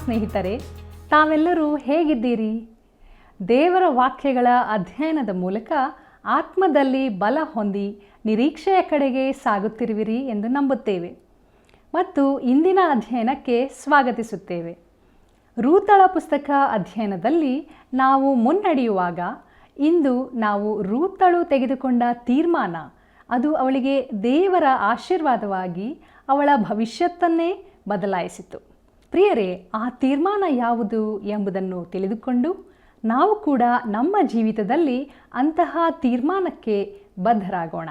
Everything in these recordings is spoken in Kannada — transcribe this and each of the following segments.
ಸ್ನೇಹಿತರೆ, ತಾವೆಲ್ಲರೂ ಹೇಗಿದ್ದೀರಿ? ದೇವರ ವಾಕ್ಯಗಳ ಅಧ್ಯಯನದ ಮೂಲಕ ಆತ್ಮದಲ್ಲಿ ಬಲ ಹೊಂದಿ ನಿರೀಕ್ಷೆಯ ಕಡೆಗೆ ಸಾಗುತ್ತಿರುವಿರಿ ಎಂದು ನಂಬುತ್ತೇವೆ ಮತ್ತು ಇಂದಿನ ಅಧ್ಯಯನಕ್ಕೆ ಸ್ವಾಗತಿಸುತ್ತೇವೆ. ರೂತಳ ಪುಸ್ತಕ ಅಧ್ಯಯನದಲ್ಲಿ ನಾವು ಮುನ್ನಡೆಯುವಾಗ ಇಂದು ನಾವು ರೂತಳು ತೆಗೆದುಕೊಂಡ ತೀರ್ಮಾನ, ಅದು ಅವಳಿಗೆ ದೇವರ ಆಶೀರ್ವಾದವಾಗಿ ಅವಳ ಭವಿಷ್ಯತ್ತನ್ನೇ ಬದಲಾಯಿಸಿತು. ಪ್ರಿಯರೇ, ಆ ತೀರ್ಮಾನ ಯಾವುದು ಎಂಬುದನ್ನು ತಿಳಿದುಕೊಂಡು ನಾವು ಕೂಡ ನಮ್ಮ ಜೀವಿತದಲ್ಲಿ ಅಂತಹ ತೀರ್ಮಾನಕ್ಕೆ ಬದ್ಧರಾಗೋಣ.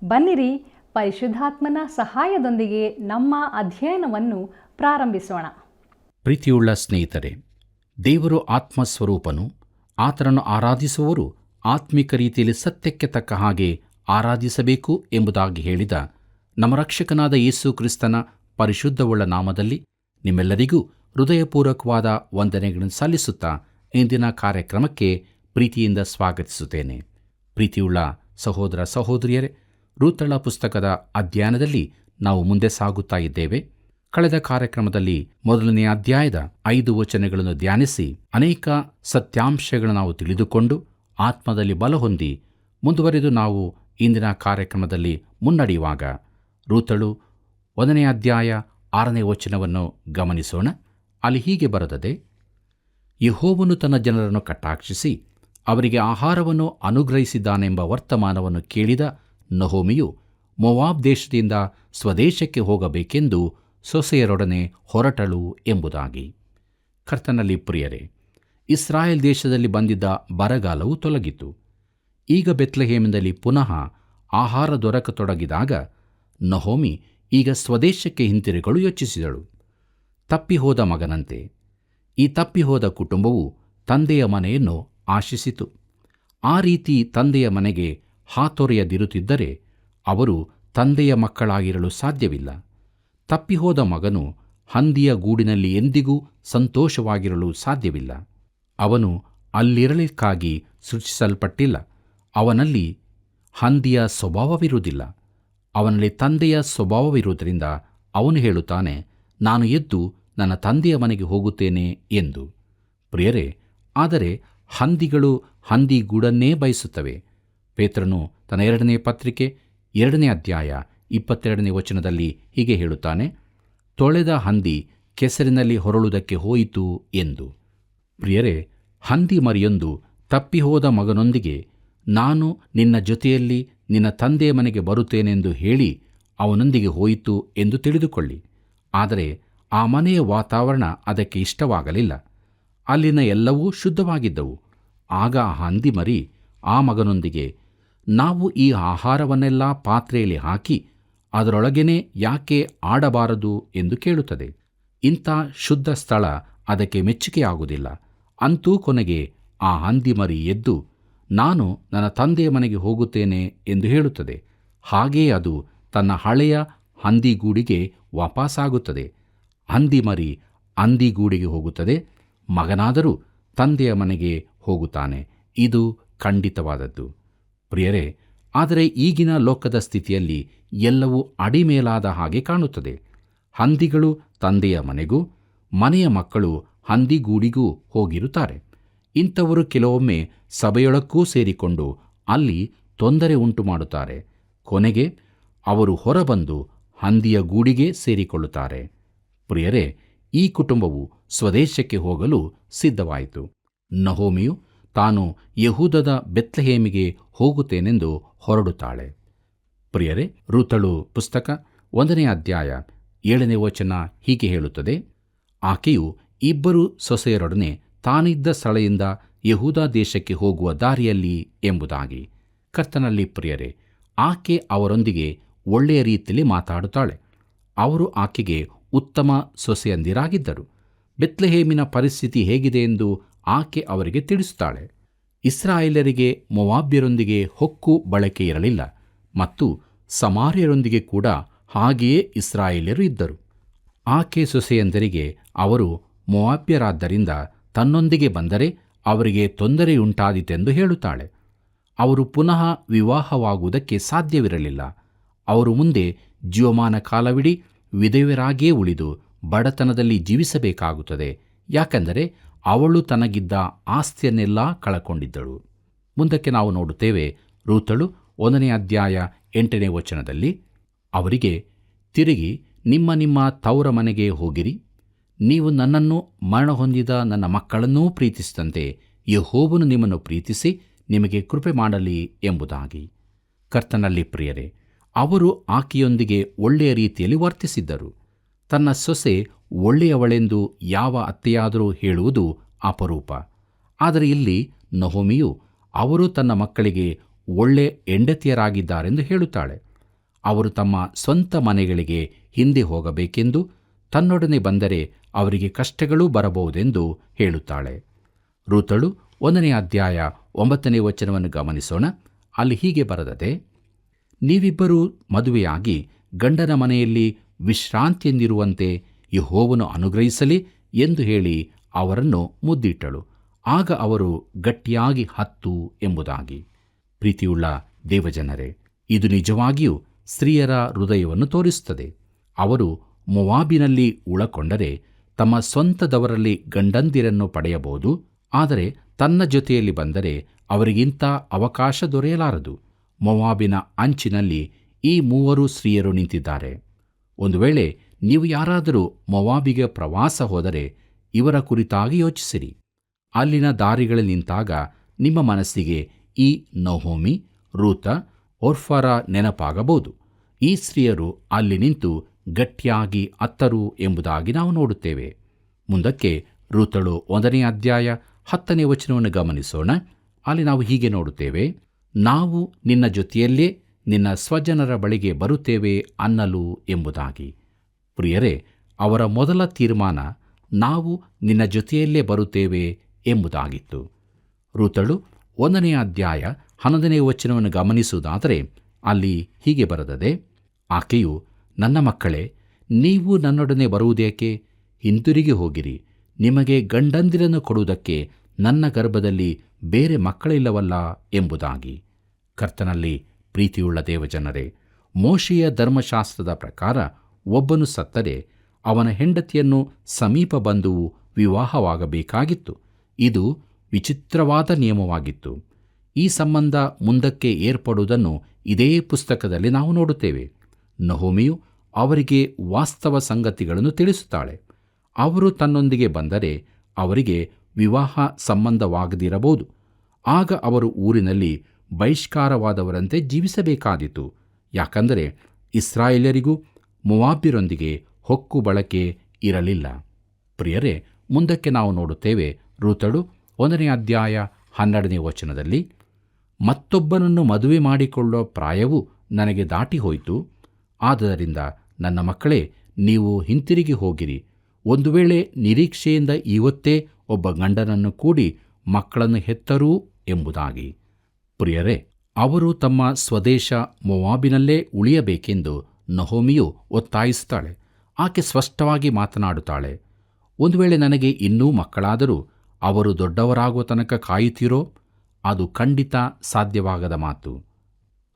ಬನ್ನಿರಿ, ಪರಿಶುದ್ಧಾತ್ಮನ ಸಹಾಯದೊಂದಿಗೆ ನಮ್ಮ ಅಧ್ಯಯನವನ್ನು ಪ್ರಾರಂಭಿಸೋಣ. ಪ್ರೀತಿಯುಳ್ಳ ಸ್ನೇಹಿತರೆ, ದೇವರು ಆತ್ಮಸ್ವರೂಪನು. ಆತನನ್ನು ಆರಾಧಿಸುವವರು ಆತ್ಮಿಕ ರೀತಿಯಲ್ಲಿ ಸತ್ಯಕ್ಕೆ ತಕ್ಕ ಹಾಗೆ ಆರಾಧಿಸಬೇಕು ಎಂಬುದಾಗಿ ಹೇಳಿದ ನಮ್ಮ ರಕ್ಷಕನಾದ ಯೇಸು ಕ್ರಿಸ್ತನ ಪರಿಶುದ್ಧವುಳ್ಳ ನಾಮದಲ್ಲಿ ನಿಮ್ಮೆಲ್ಲರಿಗೂ ಹೃದಯಪೂರ್ವಕವಾದ ವಂದನೆಗಳನ್ನು ಸಲ್ಲಿಸುತ್ತಾ ಇಂದಿನ ಕಾರ್ಯಕ್ರಮಕ್ಕೆ ಪ್ರೀತಿಯಿಂದ ಸ್ವಾಗತಿಸುತ್ತೇನೆ. ಪ್ರೀತಿಯುಳ್ಳ ಸಹೋದರ ಸಹೋದರಿಯರೇ, ರೂತಳ ಪುಸ್ತಕದ ಅಧ್ಯಯನದಲ್ಲಿ ನಾವು ಮುಂದೆ ಸಾಗುತ್ತಾ ಇದ್ದೇವೆ. ಕಳೆದ ಕಾರ್ಯಕ್ರಮದಲ್ಲಿ ಮೊದಲನೇ ಅಧ್ಯಾಯದ 5 ವಚನಗಳನ್ನು ಧ್ಯಾನಿಸಿ ಅನೇಕ ಸತ್ಯಾಂಶಗಳನ್ನು ನಾವು ತಿಳಿದುಕೊಂಡು ಆತ್ಮದಲ್ಲಿ ಬಲ ಹೊಂದಿ ಮುಂದುವರೆದು ನಾವು ಇಂದಿನ ಕಾರ್ಯಕ್ರಮದಲ್ಲಿ ಮುನ್ನಡೆಯುವಾಗ ರೂತಳು 1ನೇ ಅಧ್ಯಾಯ 6ನೇ ವಚನವನ್ನು ಗಮನಿಸೋಣ. ಅಲ್ಲಿ ಹೀಗೆ ಬರೆದದೆ: ಯೆಹೋವನು ತನ್ನ ಜನರನ್ನು ಕಟಾಕ್ಷಿಸಿ ಅವರಿಗೆ ಆಹಾರವನ್ನು ಅನುಗ್ರಹಿಸಿದ್ದಾನೆಂಬ ವರ್ತಮಾನವನ್ನು ಕೇಳಿದ ನಹೋಮಿಯು ಮೋವಾಬ್ ದೇಶದಿಂದ ಸ್ವದೇಶಕ್ಕೆ ಹೋಗಬೇಕೆಂದು ಸೊಸೆಯರೊಡನೆ ಹೊರಟಳು ಎಂಬುದಾಗಿ. ಕರ್ತನಲ್ಲಿ ಪ್ರಿಯರೇ, ಇಸ್ರಾಯೇಲ್ ದೇಶದಲ್ಲಿ ಬಂದಿದ್ದ ಬರಗಾಲವು ತೊಲಗಿತು. ಈಗ ಬೆತ್ಲೆಹೇಮಿನಲ್ಲಿ ಪುನಃ ಆಹಾರ ದೊರಕತೊಡಗಿದಾಗ ನಹೋಮಿ ಈಗ ಸ್ವದೇಶಕ್ಕೆ ಹಿಂತಿರುಗಲು ಯೋಚಿಸಿದಳು. ತಪ್ಪಿಹೋದ ಮಗನಂತೆ ಈ ತಪ್ಪಿಹೋದ ಕುಟುಂಬವು ತಂದೆಯ ಮನೆಯನ್ನು ಆಶಿಸಿತು. ಆ ರೀತಿ ತಂದೆಯ ಮನೆಗೆ ಹಾತೊರೆಯದಿರುತ್ತಿದ್ದರೆ ಅವರು ತಂದೆಯ ಮಕ್ಕಳಾಗಿರಲು ಸಾಧ್ಯವಿಲ್ಲ. ತಪ್ಪಿಹೋದ ಮಗನು ಹಂದಿಯ ಗೂಡಿನಲ್ಲಿ ಎಂದಿಗೂ ಸಂತೋಷವಾಗಿರಲು ಸಾಧ್ಯವಿಲ್ಲ. ಅವನು ಅಲ್ಲಿರಲಿಕ್ಕಾಗಿ ಸೃಷ್ಟಿಸಲ್ಪಟ್ಟಿಲ್ಲ. ಅವನಲ್ಲಿ ಹಂದಿಯ ಸ್ವಭಾವವಿರುವುದಿಲ್ಲ. ಅವನಲ್ಲಿ ತಂದೆಯ ಸ್ವಭಾವವಿರುವುದರಿಂದ ಅವನು ಹೇಳುತ್ತಾನೆ, ನಾನು ಎದ್ದು ನನ್ನ ತಂದೆಯ ಮನೆಗೆ ಹೋಗುತ್ತೇನೆ ಎಂದು. ಪ್ರಿಯರೇ, ಆದರೆ ಹಂದಿಗಳು ಹಂದಿಗೂಡನ್ನೇ ಬಯಸುತ್ತವೆ. ಪೇತ್ರನು ತನ್ನ 2ನೇ ಪತ್ರಿಕೆ 2ನೇ ಅಧ್ಯಾಯ 22ನೇ ವಚನದಲ್ಲಿ ಹೀಗೆ ಹೇಳುತ್ತಾನೆ, ತೊಳೆದ ಹಂದಿ ಕೆಸರಿನಲ್ಲಿ ಹೊರಳುವುದಕ್ಕೆ ಹೋಯಿತು ಎಂದು. ಪ್ರಿಯರೇ, ಹಂದಿ ಮರಿಯೊಂದು ತಪ್ಪಿಹೋದ ಮಗನೊಂದಿಗೆ ನಾನು ನಿನ್ನ ಜೊತೆಯಲ್ಲಿ ನಿನ್ನ ತಂದೆಯ ಮನೆಗೆ ಬರುತ್ತೇನೆಂದು ಹೇಳಿ ಅವನೊಂದಿಗೆ ಹೋಯಿತು ಎಂದು ತಿಳಿದುಕೊಳ್ಳಿ. ಆದರೆ ಆ ಮನೆಯ ವಾತಾವರಣ ಅದಕ್ಕೆ ಇಷ್ಟವಾಗಲಿಲ್ಲ. ಅಲ್ಲಿನ ಎಲ್ಲವೂ ಶುದ್ಧವಾಗಿದ್ದವು. ಆಗ ಆ ಹಂದಿ ಮರಿ ಆ ಮಗನೊಂದಿಗೆ, ನಾವು ಈ ಆಹಾರವನ್ನೆಲ್ಲ ಪಾತ್ರೆಯಲ್ಲಿ ಹಾಕಿ ಅದರೊಳಗೇನೆ ಯಾಕೆ ಆಡಬಾರದು ಎಂದು ಕೇಳುತ್ತದೆ. ಇಂಥ ಶುದ್ಧ ಸ್ಥಳ ಅದಕ್ಕೆ ಮೆಚ್ಚುಗೆಯಾಗುವುದಿಲ್ಲ. ಅಂತೂ ಕೊನೆಗೆ ಆ ಹಂದಿ ಮರಿ ಎದ್ದು, ನಾನು ನನ್ನ ತಂದೆಯ ಮನೆಗೆ ಹೋಗುತ್ತೇನೆ ಎಂದು ಹೇಳುತ್ತದೆ. ಹಾಗೆಯೇ ಅದು ತನ್ನ ಹಳೆಯ ಹಂದಿಗೂಡಿಗೆ ವಾಪಸ್ಸಾಗುತ್ತದೆ. ಹಂದಿ ಮರಿ ಹಂದಿಗೂಡಿಗೆ ಹೋಗುತ್ತದೆ, ಮಗನಾದರೂ ತಂದೆಯ ಮನೆಗೆ ಹೋಗುತ್ತಾನೆ. ಇದು ಖಂಡಿತವಾದದ್ದು. ಪ್ರಿಯರೇ, ಆದರೆ ಈಗಿನ ಲೋಕದ ಸ್ಥಿತಿಯಲ್ಲಿ ಎಲ್ಲವೂ ಅಡಿಮೇಲಾದ ಹಾಗೆ ಕಾಣುತ್ತದೆ. ಹಂದಿಗಳು ತಂದೆಯ ಮನೆಗೂ ಮನೆಯ ಮಕ್ಕಳು ಹಂದಿಗೂಡಿಗೂ ಹೋಗಿರುತ್ತಾರೆ. ಇಂಥವರು ಕೆಲವೊಮ್ಮೆ ಸಭೆಯೊಳಕ್ಕೂ ಸೇರಿಕೊಂಡು ಅಲ್ಲಿ ತೊಂದರೆ ಉಂಟು ಮಾಡುತ್ತಾರೆ. ಕೊನೆಗೆ ಅವರು ಹೊರಬಂದು ಹಂದಿಯ ಗೂಡಿಗೆ ಸೇರಿಕೊಳ್ಳುತ್ತಾರೆ. ಪ್ರಿಯರೇ, ಈ ಕುಟುಂಬವು ಸ್ವದೇಶಕ್ಕೆ ಹೋಗಲು ಸಿದ್ಧವಾಯಿತು. ನಹೋಮಿಯು ತಾನು ಯೆಹೂದದ ಬೆತ್ಲೆಹೇಮಿಗೆ ಹೋಗುತ್ತೇನೆಂದು ಹೊರಡುತ್ತಾಳೆ. ಪ್ರಿಯರೇ, ರೂತಳು ಪುಸ್ತಕ 1ನೇ ಅಧ್ಯಾಯ 7ನೇ ವಚನ ಹೀಗೆ ಹೇಳುತ್ತದೆ: ಆಕೆಯು 2 ಸೊಸೆಯರೊಡನೆ ತಾನಿದ್ದ ಸ್ಥಳದಿಂದ ಯೆಹೂದ ದೇಶಕ್ಕೆ ಹೋಗುವ ದಾರಿಯಲ್ಲಿ ಎಂಬುದಾಗಿ. ಕರ್ತನಲ್ಲಿ ಪ್ರಿಯರೇ, ಆಕೆ ಅವರೊಂದಿಗೆ ಒಳ್ಳೆಯ ರೀತಿಯಲ್ಲಿ ಮಾತಾಡುತ್ತಾಳೆ. ಅವರು ಆಕೆಗೆ ಉತ್ತಮ ಸೊಸೆಯಂದಿರಾಗಿದ್ದರು. ಬೆತ್ಲೆಹೇಮಿನ ಪರಿಸ್ಥಿತಿ ಹೇಗಿದೆ ಎಂದು ಆಕೆ ಅವರಿಗೆ ತಿಳಿಸುತ್ತಾಳೆ. ಇಸ್ರಾಯೇಲರಿಗೆ ಮೋವಾಬ್ಯರೊಂದಿಗೆ ಹೊಕ್ಕು ಬಳಕೆ ಇರಲಿಲ್ಲ ಮತ್ತು ಸಮಾರ್ಯರೊಂದಿಗೆ ಕೂಡ ಹಾಗೆಯೇ ಇಸ್ರಾಯೇಲ್ಯರು ಇದ್ದರು. ಆಕೆ ಸೊಸೆಯಂದರಿಗೆ ಅವರು ಮೋವಾಬ್ಯರಾದ್ದರಿಂದ ತನ್ನೊಂದಿಗೆ ಬಂದರೆ ಅವರಿಗೆ ತೊಂದರೆಯುಂಟಾದೀತೆಂದು ಹೇಳುತ್ತಾಳೆ. ಅವರು ಪುನಃ ವಿವಾಹವಾಗುವುದಕ್ಕೆ ಸಾಧ್ಯವಿರಲಿಲ್ಲ. ಅವರು ಮುಂದೆ ಜೀವಮಾನ ಕಾಲವಿಡೀ ವಿಧವೆಯರಾಗಿಯೇ ಉಳಿದು ಬಡತನದಲ್ಲಿ ಜೀವಿಸಬೇಕಾಗುತ್ತದೆ. ಯಾಕೆಂದರೆ ಅವಳು ತನಗಿದ್ದ ಆಸ್ತಿಯನ್ನೆಲ್ಲ ಕಳಕೊಂಡಿದ್ದಳು. ಮುಂದಕ್ಕೆ ನಾವು ನೋಡುತ್ತೇವೆ, ರೂತಳು 1ನೇ ಅಧ್ಯಾಯ 8ನೇ ವಚನದಲ್ಲಿ, ಅವರಿಗೆ ತಿರುಗಿ ನಿಮ್ಮ ನಿಮ್ಮ ತವರ ಮನೆಗೆ ಹೋಗಿರಿ. ನೀವು ನನ್ನನ್ನು ಮರಣ ಹೊಂದಿದ ನನ್ನ ಮಕ್ಕಳನ್ನೂ ಪ್ರೀತಿಸಿದಂತೆ ಯೆಹೋವನು ನಿಮ್ಮನ್ನು ಪ್ರೀತಿಸಿ ನಿಮಗೆ ಕೃಪೆ ಮಾಡಲಿ ಎಂಬುದಾಗಿ. ಕರ್ತನಲ್ಲಿ ಪ್ರಿಯರೇ, ಅವರು ಆಕೆಯೊಂದಿಗೆ ಒಳ್ಳೆಯ ರೀತಿಯಲ್ಲಿ ವರ್ತಿಸಿದ್ದರು. ತನ್ನ ಸೊಸೆ ಒಳ್ಳೆಯವಳೆಂದು ಯಾವ ಅತ್ತೆಯಾದರೂ ಹೇಳುವುದು ಅಪರೂಪ. ಆದರೆ ಇಲ್ಲಿ ನಹೋಮಿಯು ಅವರು ತನ್ನ ಮಕ್ಕಳಿಗೆ ಒಳ್ಳೆ ಹೆಂಡತಿಯರಾಗಿದ್ದಾರೆಂದು ಹೇಳುತ್ತಾಳೆ. ಅವರು ತಮ್ಮ ಸ್ವಂತ ಮನೆಗಳಿಗೆ ಹಿಂದೆ ಹೋಗಬೇಕೆಂದು, ತನ್ನೊಡನೆ ಬಂದರೆ ಅವರಿಗೆ ಕಷ್ಟಗಳೂ ಬರಬಹುದೆಂದು ಹೇಳುತ್ತಾಳೆ. ರೂತಳು 1ನೇ ಅಧ್ಯಾಯ 9ನೇ ವಚನವನ್ನು ಗಮನಿಸೋಣ. ಅಲ್ಲಿ ಹೀಗೆ ಬರೆದದೆ, ನೀವಿಬ್ಬರೂ ಮದುವೆಯಾಗಿ ಗಂಡನ ಮನೆಯಲ್ಲಿ ವಿಶ್ರಾಂತಿಯಂದಿರುವಂತೆ ಯೆಹೋವನು ಅನುಗ್ರಹಿಸಲಿ ಎಂದು ಹೇಳಿ ಅವರನ್ನು ಮುದ್ದಿಟ್ಟಳು. ಆಗ ಅವರು ಗಟ್ಟಿಯಾಗಿ ಹತ್ತು ಎಂಬುದಾಗಿ. ಪ್ರೀತಿಯುಳ್ಳ ದೇವಜನರೇ, ಇದು ನಿಜವಾಗಿಯೂ ಸ್ತ್ರೀಯರ ಹೃದಯವನ್ನು ತೋರಿಸುತ್ತದೆ. ಅವರು ಮೊವಾಬಿನಲ್ಲಿ ಉಳಕೊಂಡರೆ ತಮ್ಮ ಸ್ವಂತದವರಲ್ಲಿ ಗಂಡಂದಿರನ್ನು ಪಡೆಯಬಹುದು. ಆದರೆ ತನ್ನ ಜೊತೆಯಲ್ಲಿ ಬಂದರೆ ಅವರಿಗಿಂತ ಅವಕಾಶ ದೊರೆಯಲಾರದು. ಮೊವಾಬಿನ ಅಂಚಿನಲ್ಲಿ ಈ 3 ಸ್ತ್ರೀಯರು ನಿಂತಿದ್ದಾರೆ. ಒಂದು ವೇಳೆ ನೀವು ಯಾರಾದರೂ ಮೊವಾಬಿಗೆ ಪ್ರವಾಸ ಹೋದರೆ ಇವರ ಕುರಿತಾಗಿ ಯೋಚಿಸಿರಿ. ಅಲ್ಲಿನ ದಾರಿಗಳಲ್ಲಿ ನಿಂತಾಗ ನಿಮ್ಮ ಮನಸ್ಸಿಗೆ ಈ ನಹೋಮಿ, ರೂತ, ಒರ್ಫರ ನೆನಪಾಗಬಹುದು. ಈ ಸ್ತ್ರೀಯರು ಅಲ್ಲಿ ನಿಂತು ಗಟ್ಟಿಯಾಗಿ ಅತ್ತರು ಎಂಬುದಾಗಿ ನಾವು ನೋಡುತ್ತೇವೆ. ಮುಂದಕ್ಕೆ ರೂತಳು 1ನೇ ಅಧ್ಯಾಯ 10ನೇ ವಚನವನ್ನು ಗಮನಿಸೋಣ. ಅಲ್ಲಿ ನಾವು ಹೀಗೆ ನೋಡುತ್ತೇವೆ, ನಾವು ನಿನ್ನ ಜೊತೆಯಲ್ಲೇ ನಿನ್ನ ಸ್ವಜನರ ಬಳಿಗೆ ಬರುತ್ತೇವೆ ಅನ್ನಲು ಎಂಬುದಾಗಿ. ಪ್ರಿಯರೇ, ಅವರ ಮೊದಲ ತೀರ್ಮಾನ ನಾವು ನಿನ್ನ ಜೊತೆಯಲ್ಲೇ ಬರುತ್ತೇವೆ ಎಂಬುದಾಗಿತ್ತು. ರೂತಳು 1ನೇ ಅಧ್ಯಾಯ 11ನೇ ವಚನವನ್ನು ಗಮನಿಸುವುದಾದರೆ ಅಲ್ಲಿ ಹೀಗೆ ಬರೆದದೆ, ಆಕೆಯು, ನನ್ನ ಮಕ್ಕಳೇ, ನೀವು ನನ್ನೊಡನೆ ಬರುವುದೇಕೆ? ಹಿಂತಿರುಗಿ ಹೋಗಿರಿ. ನಿಮಗೆ ಗಂಡಂದಿರನ್ನು ಕೊಡುವುದಕ್ಕೆ ನನ್ನ ಗರ್ಭದಲ್ಲಿ ಬೇರೆ ಮಕ್ಕಳಿಲ್ಲವಲ್ಲ ಎಂಬುದಾಗಿ. ಕರ್ತನಲ್ಲಿ ಪ್ರೀತಿಯುಳ್ಳ ದೇವಜನರೇ, ಮೋಶೆಯ ಧರ್ಮಶಾಸ್ತ್ರದ ಪ್ರಕಾರ ಒಬ್ಬನು ಸತ್ತರೆ ಅವನ ಹೆಂಡತಿಯನ್ನು ಸಮೀಪ ಬಂಧುವು ವಿವಾಹವಾಗಬೇಕಾಗಿತ್ತು. ಇದು ವಿಚಿತ್ರವಾದ ನಿಯಮವಾಗಿತ್ತು. ಈ ಸಂಬಂಧ ಮುಂದಕ್ಕೆ ಏರ್ಪಡುವುದನ್ನು ಇದೇ ಪುಸ್ತಕದಲ್ಲಿ ನಾವು ನೋಡುತ್ತೇವೆ. ನಹೋಮಿಯು ಅವರಿಗೆ ವಾಸ್ತವ ಸಂಗತಿಗಳನ್ನು ತಿಳಿಸುತ್ತಾಳೆ. ಅವರು ತನ್ನೊಂದಿಗೆ ಬಂದರೆ ಅವರಿಗೆ ವಿವಾಹ ಸಂಬಂಧವಾಗದಿರಬಹುದು. ಆಗ ಅವರು ಊರಿನಲ್ಲಿ ಬಹಿಷ್ಕಾರವಾದವರಂತೆ ಜೀವಿಸಬೇಕಾದೀತು. ಯಾಕಂದರೆ ಇಸ್ರಾಯೇಲರಿಗೂ ಮೊವಾಬ್ಯರೊಂದಿಗೆ ಹೊಕ್ಕು ಬಳಕೆ ಇರಲಿಲ್ಲ. ಪ್ರಿಯರೇ, ಮುಂದಕ್ಕೆ ನಾವು ನೋಡುತ್ತೇವೆ, ರೂತಳು 1ನೇ ಅಧ್ಯಾಯ 12ನೇ ವಚನದಲ್ಲಿ, ಮತ್ತೊಬ್ಬನನ್ನು ಮದುವೆ ಮಾಡಿಕೊಳ್ಳುವ ಪ್ರಾಯವು ನನಗೆ ದಾಟಿ ಹೋಯಿತು. ಆದ್ದರಿಂದ ನನ್ನ ಮಕ್ಕಳೇ, ನೀವು ಹಿಂತಿರುಗಿ ಹೋಗಿರಿ. ಒಂದು ವೇಳೆ ನಿರೀಕ್ಷೆಯಿಂದ ಇವತ್ತೇ ಒಬ್ಬ ಗಂಡನನ್ನು ಕೂಡಿ ಮಕ್ಕಳನ್ನು ಹೆತ್ತರೂ ಎಂಬುದಾಗಿ. ಪ್ರಿಯರೇ, ಅವರು ತಮ್ಮ ಸ್ವದೇಶ ಮೊವಾಬಿನಲ್ಲೇ ಉಳಿಯಬೇಕೆಂದು ನಹೋಮಿಯು ಒತ್ತಾಯಿಸುತ್ತಾಳೆ. ಆಕೆ ಸ್ಪಷ್ಟವಾಗಿ ಮಾತನಾಡುತ್ತಾಳೆ. ಒಂದು ವೇಳೆ ನನಗೆ ಇನ್ನೂ ಮಕ್ಕಳಾದರೂ ಅವರು ದೊಡ್ಡವರಾಗುವ ತನಕ ಕಾಯುತ್ತೀರೋ? ಅದು ಖಂಡಿತ ಸಾಧ್ಯವಾಗದ ಮಾತು.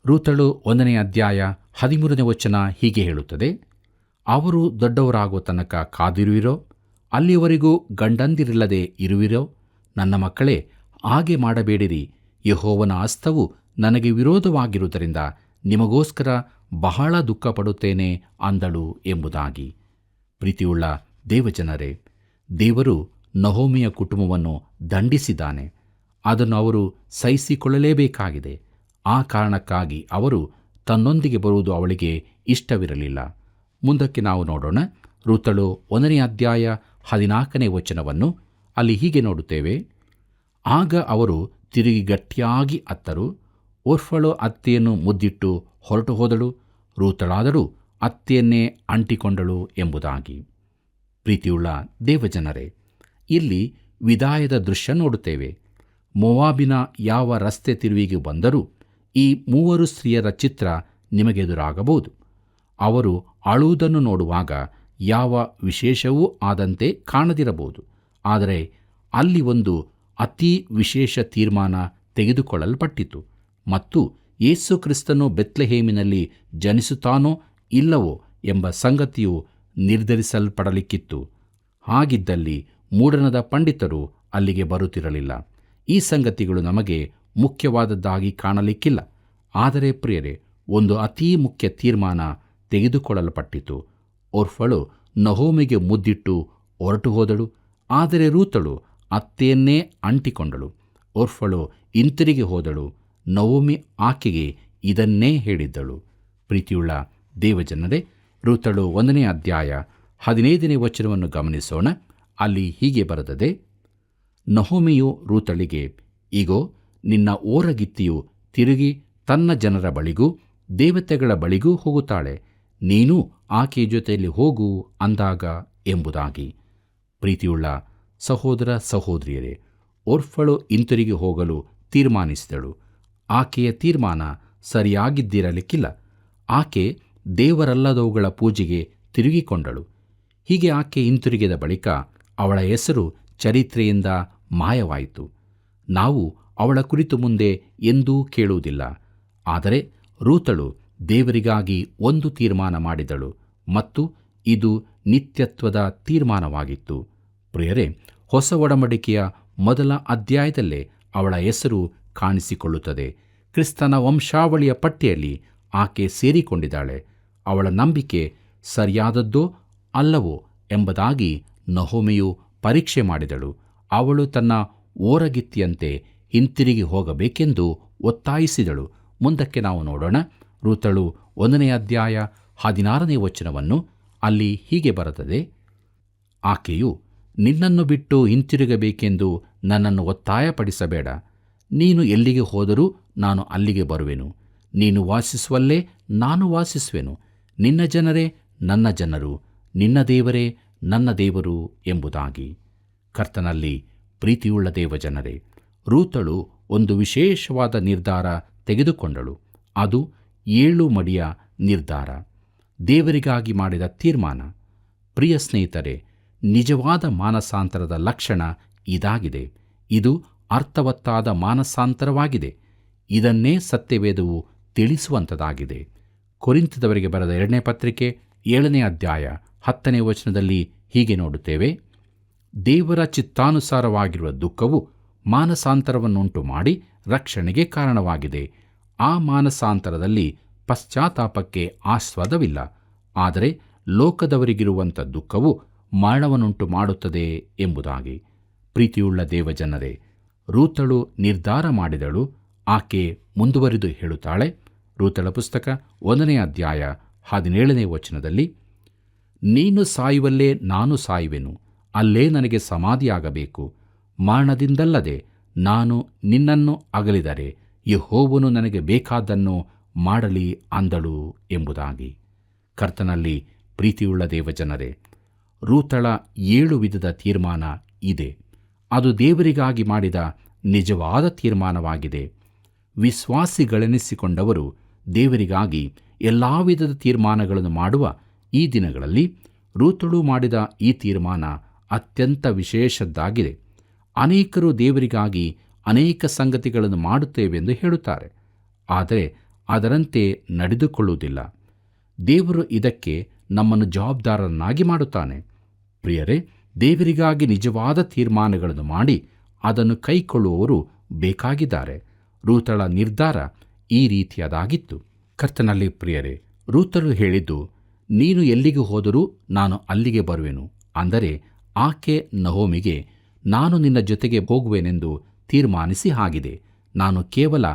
ರೂತಳು 1ನೇ ಅಧ್ಯಾಯ 13ನೇ ವಚನ ಹೀಗೆ ಹೇಳುತ್ತದೆ, ಅವರು ದೊಡ್ಡವರಾಗುವ ತನಕ ಕಾದಿರುವಿರೋ? ಅಲ್ಲಿಯವರೆಗೂ ಗಂಡಂದಿರಿಲ್ಲದೆ ಇರುವಿರೋ? ನನ್ನ ಮಕ್ಕಳೇ, ಹಾಗೆ ಮಾಡಬೇಡಿರಿ. ಯೆಹೋವನ ಹಸ್ತವು ನನಗೆ ವಿರೋಧವಾಗಿರುವುದರಿಂದ ನಿಮಗೋಸ್ಕರ ಬಹಳ ದುಃಖಪಡುತ್ತೇನೆ ಅಂದಳು ಎಂಬುದಾಗಿ. ಪ್ರೀತಿಯುಳ್ಳ ದೇವಜನರೇ, ದೇವರು ನಹೋಮಿಯ ಕುಟುಂಬವನ್ನು ದಂಡಿಸಿದ್ದಾನೆ. ಅದನ್ನು ಅವರು ಸಹಿಸಿಕೊಳ್ಳಲೇಬೇಕಾಗಿದೆ. ಆ ಕಾರಣಕ್ಕಾಗಿ ಅವರು ತನ್ನೊಂದಿಗೆ ಬರುವುದು ಅವಳಿಗೆ ಇಷ್ಟವಿರಲಿಲ್ಲ. ಮುಂದಕ್ಕೆ ನಾವು ನೋಡೋಣ. ರೂತಳು 1ನೇ ಅಧ್ಯಾಯ 14ನೇ ವಚನವನ್ನು ಅಲ್ಲಿ ಹೀಗೆ ನೋಡುತ್ತೇವೆ, ಆಗ ಅವರು ತಿರುಗಿ ಗಟ್ಟಿಯಾಗಿ ಅತ್ತರು. ಒರ್ಫಳು ಅತ್ತೆಯನ್ನು ಮುದ್ದಿಟ್ಟು ಹೊರಟು ಹೋದಳು. ರೂತಳಾದಳು ಅತ್ತೆಯನ್ನೇ ಅಂಟಿಕೊಂಡಳು ಎಂಬುದಾಗಿ. ಪ್ರೀತಿಯುಳ್ಳ ದೇವಜನರೇ, ಇಲ್ಲಿ ವಿದಾಯದ ದೃಶ್ಯ ನೋಡುತ್ತೇವೆ. ಮೊವಾಬಿನ ಯಾವ ರಸ್ತೆ ತಿರುವಿಗೆ ಬಂದರೂ ಈ 3 ಸ್ತ್ರೀಯರ ಚಿತ್ರ ನಿಮಗೆದುರಾಗಬಹುದು. ಅವರು ಅಳುವುದನ್ನು ನೋಡುವಾಗ ಯಾವ ವಿಶೇಷವೂ ಆದಂತೆ ಕಾಣದಿರಬಹುದು. ಆದರೆ ಅಲ್ಲಿ ಒಂದು ಅತಿ ವಿಶೇಷ ತೀರ್ಮಾನ ತೆಗೆದುಕೊಳ್ಳಲ್ಪಟ್ಟಿತು ಮತ್ತು ಯೇಸು ಕ್ರಿಸ್ತನು ಬೆತ್ಲೆಹೇಮಿನಲ್ಲಿ ಜನಿಸುತ್ತಾನೋ ಇಲ್ಲವೋ ಎಂಬ ಸಂಗತಿಯು ನಿರ್ಧರಿಸಲ್ಪಡಲಿಕ್ಕಿತ್ತು. ಹಾಗಿದ್ದಲ್ಲಿ ಮೂಡಣದ ಪಂಡಿತರು ಅಲ್ಲಿಗೆ ಬರುತ್ತಿರಲಿಲ್ಲ. ಈ ಸಂಗತಿಗಳು ನಮಗೆ ಮುಖ್ಯವಾದದ್ದಾಗಿ ಕಾಣಲಿಕ್ಕಿಲ್ಲ. ಆದರೆ ಪ್ರಿಯರೇ, ಒಂದು ಅತೀ ಮುಖ್ಯ ತೀರ್ಮಾನ ತೆಗೆದುಕೊಳ್ಳಲ್ಪಟ್ಟಿತು. ಒರ್ಫಳು ನಹೋಮಿಗೆ ಮುದ್ದಿಟ್ಟು ಹೊರಟು ಹೋದಳು. ಆದರೆ ರೂತಳು ಅತ್ತೆಯನ್ನೇ ಅಂಟಿಕೊಂಡಳು. ಒರ್ಫಳು ಹಿಂತಿರುಗಿ ಹೋದಳು. ನಹೋಮಿ ಆಕೆಗೆ ಇದನ್ನೇ ಹೇಳಿದ್ದಳು. ಪ್ರೀತಿಯುಳ್ಳ ದೇವಜನರೇ, ರೂತಳು 1ನೇ ಅಧ್ಯಾಯ 15ನೇ ವಚನವನ್ನು ಗಮನಿಸೋಣ. ಅಲ್ಲಿ ಹೀಗೆ ಬರೆದದೆ: ನಹೋಮಿಯು ರೂತಳಿಗೆ, ಇಗೋ, ನಿನ್ನ ಓರಗಿತ್ತಿಯು ತಿರುಗಿ ತನ್ನ ಜನರ ಬಳಿಗೂ ದೇವತೆಗಳ ಬಳಿಗೂ ಹೋಗುತ್ತಾಳೆ, ನೀನು ಆಕೆಯ ಜೊತೆಯಲ್ಲಿ ಹೋಗು ಅಂದಾಗ ಎಂಬುದಾಗಿ. ಪ್ರೀತಿಯುಳ್ಳ ಸಹೋದರ ಸಹೋದರಿಯರೇ, ಒರ್ಫಳು ಹಿಂತಿರುಗಿ ಹೋಗಲು ತೀರ್ಮಾನಿಸಿದಳು. ಆಕೆಯ ತೀರ್ಮಾನ ಸರಿಯಾಗಿದ್ದಿರಲಿಕ್ಕಿಲ್ಲ. ಆಕೆ ದೇವರಲ್ಲದವುಗಳ ಪೂಜೆಗೆ ತಿರುಗಿಕೊಂಡಳು. ಹೀಗೆ ಆಕೆ ಹಿಂತಿರುಗಿದ ಬಳಿಕ ಅವಳ ಹೆಸರು ಚರಿತ್ರೆಯಿಂದ ಮಾಯವಾಯಿತು. ನಾವು ಅವಳ ಕುರಿತು ಮುಂದೆ ಎಂದೂ ಕೇಳುವುದಿಲ್ಲ. ಆದರೆ ರೂತಳು ದೇವರಿಗಾಗಿ ಒಂದು ತೀರ್ಮಾನ ಮಾಡಿದಳು ಮತ್ತು ಇದು ನಿತ್ಯತ್ವದ ತೀರ್ಮಾನವಾಗಿತ್ತು. ಪ್ರಿಯರೇ, ಹೊಸ ಒಡಂಬಡಿಕೆಯ ಮೊದಲ ಅಧ್ಯಾಯದಲ್ಲೇ ಅವಳ ಹೆಸರು ಕಾಣಿಸಿಕೊಳ್ಳುತ್ತದೆ. ಕ್ರಿಸ್ತನ ವಂಶಾವಳಿಯ ಪಟ್ಟಿಯಲ್ಲಿ ಆಕೆ ಸೇರಿಕೊಂಡಿದ್ದಾಳೆ. ಅವಳ ನಂಬಿಕೆ ಸರಿಯಾದದ್ದೋ ಅಲ್ಲವೋ ಎಂಬುದಾಗಿ ನಹೋಮಿಯು ಪರೀಕ್ಷೆ ಮಾಡಿದಳು. ಅವಳು ತನ್ನ ಓರಗಿತ್ತಿಯಂತೆ ಹಿಂತಿರುಗಿ ಹೋಗಬೇಕೆಂದು ಒತ್ತಾಯಿಸಿದಳು. ಮುಂದಕ್ಕೆ ನಾವು ನೋಡೋಣ. ರೂತಳು 1ನೇ ಅಧ್ಯಾಯ 16ನೇ ವಚನವನ್ನು. ಅಲ್ಲಿ ಹೀಗೆ ಬರುತ್ತದೆ: ಆಕೆಯು, ನಿನ್ನನ್ನು ಬಿಟ್ಟು ಹಿಂತಿರುಗಬೇಕೆಂದು ನನ್ನನ್ನು ಒತ್ತಾಯಪಡಿಸಬೇಡ. ನೀನು ಎಲ್ಲಿಗೆ ಹೋದರೂ ನಾನು ಅಲ್ಲಿಗೆ ಬರುವೆನು. ನೀನು ವಾಸಿಸುವಲ್ಲೇ ನಾನು ವಾಸಿಸುವೆನು. ನಿನ್ನ ಜನರೇ ನನ್ನ ಜನರು, ನಿನ್ನ ದೇವರೇ ನನ್ನ ದೇವರು ಎಂಬುದಾಗಿ. ಕರ್ತನಲ್ಲಿ ಪ್ರೀತಿಯುಳ್ಳ ದೇವಜನರೇ, ರೂತಳು ಒಂದು ವಿಶೇಷವಾದ ನಿರ್ಧಾರ ತೆಗೆದುಕೊಂಡಳು. ಅದು 7 ಮಡಿಯ ನಿರ್ಧಾರ, ದೇವರಿಗಾಗಿ ಮಾಡಿದ ತೀರ್ಮಾನ. ಪ್ರಿಯ ಸ್ನೇಹಿತರೆ, ನಿಜವಾದ ಮಾನಸಾಂತರದ ಲಕ್ಷಣ ಇದಾಗಿದೆ. ಇದು ಅರ್ಥವತ್ತಾದ ಮಾನಸಾಂತರವಾಗಿದೆ. ಇದನ್ನೇ ಸತ್ಯವೇದವು ತಿಳಿಸುವಂಥದ್ದಾಗಿದೆ. ಕೊರಿಂಥದವರಿಗೆ ಬರೆದ 2ನೇ ಪತ್ರಿಕೆ 7ನೇ ಅಧ್ಯಾಯ 10ನೇ ವಚನದಲ್ಲಿ ಹೀಗೆ ನೋಡುತ್ತೇವೆ: ದೇವರ ಚಿತ್ತಾನುಸಾರವಾಗಿರುವ ದುಃಖವು ಮಾನಸಾಂತರವನ್ನುಂಟು ಮಾಡಿ ರಕ್ಷಣೆಗೆ ಕಾರಣವಾಗಿದೆ. ಆ ಮಾನಸಾಂತರದಲ್ಲಿ ಪಶ್ಚಾತ್ತಾಪಕ್ಕೆ ಆಸ್ಪದವಿಲ್ಲ. ಆದರೆ ಲೋಕದವರಿಗಿರುವಂಥ ದುಃಖವು ಮರಣವನ್ನುಂಟು ಮಾಡುತ್ತದೆ ಎಂಬುದಾಗಿ. ಪ್ರೀತಿಯುಳ್ಳ ದೇವಜನರೇ, ರೂತಳು ನಿರ್ಧಾರ ಮಾಡಿದಳು. ಆಕೆ ಮುಂದುವರಿದು ಹೇಳುತ್ತಾಳೆ. ರೂತಳ ಪುಸ್ತಕ 1ನೇ ಅಧ್ಯಾಯ 17ನೇ ವಚನದಲ್ಲಿ: ನೀನು ಸಾಯುವಲ್ಲೇ ನಾನು ಸಾಯುವೆನು, ಅಲ್ಲೇ ನನಗೆ ಸಮಾಧಿಯಾಗಬೇಕು. ಮರಣದಿಂದಲ್ಲದೆ ನಾನು ನಿನ್ನನ್ನು ಅಗಲಿದರೆ ಯೆಹೋವನು ನನಗೆ ಬೇಕಾದ್ದನ್ನು ಮಾಡಲಿ ಅಂದಳು ಎಂಬುದಾಗಿ. ಕರ್ತನಲ್ಲಿ ಪ್ರೀತಿಯುಳ್ಳ ದೇವಜನರೇ, ರೂತಳ 7 ವಿಧದ ತೀರ್ಮಾನ ಇದೆ. ಅದು ದೇವರಿಗಾಗಿ ಮಾಡಿದ ನಿಜವಾದ ತೀರ್ಮಾನವಾಗಿದೆ. ವಿಶ್ವಾಸಿಗಳೆನಿಸಿಕೊಂಡವರು ದೇವರಿಗಾಗಿ ಎಲ್ಲ ವಿಧದ ತೀರ್ಮಾನಗಳನ್ನು ಮಾಡುವ ಈ ದಿನಗಳಲ್ಲಿ ರೂತಳು ಮಾಡಿದ ಈ ತೀರ್ಮಾನ ಅತ್ಯಂತ ವಿಶೇಷದ್ದಾಗಿದೆ. ಅನೇಕರು ದೇವರಿಗಾಗಿ ಅನೇಕ ಸಂಗತಿಗಳನ್ನು ಮಾಡುತ್ತೇವೆಂದು ಹೇಳುತ್ತಾರೆ, ಆದರೆ ಅದರಂತೆ ನಡೆದುಕೊಳ್ಳುವುದಿಲ್ಲ. ದೇವರು ಇದಕ್ಕೆ ನಮ್ಮನ್ನು ಜವಾಬ್ದಾರರನ್ನಾಗಿ ಮಾಡುತ್ತಾನೆ. ಪ್ರಿಯರೇ, ದೇವರಿಗಾಗಿ ನಿಜವಾದ ತೀರ್ಮಾನಗಳನ್ನು ಮಾಡಿ ಅದನ್ನು ಕೈಕೊಳ್ಳುವವರು ಬೇಕಾಗಿದ್ದಾರೆ. ರೂತಳ ನಿರ್ಧಾರ ಈ ರೀತಿಯದಾಗಿತ್ತು. ಕರ್ತನಲ್ಲಿ ಪ್ರಿಯರೇ, ರೂತಳು ಹೇಳಿದ್ದು, ನೀನು ಎಲ್ಲಿಗೆ ಹೋದರೂ ನಾನು ಅಲ್ಲಿಗೆ ಬರುವೆನು. ಅಂದರೆ ಆಕೆ ನಹೋಮಿಗೆ, ನಾನು ನಿನ್ನ ಜೊತೆಗೆ ಹೋಗುವೆನೆಂದು ತೀರ್ಮಾನಿಸಿ ಆಗಿದೆ. ನಾನು ಕೇವಲ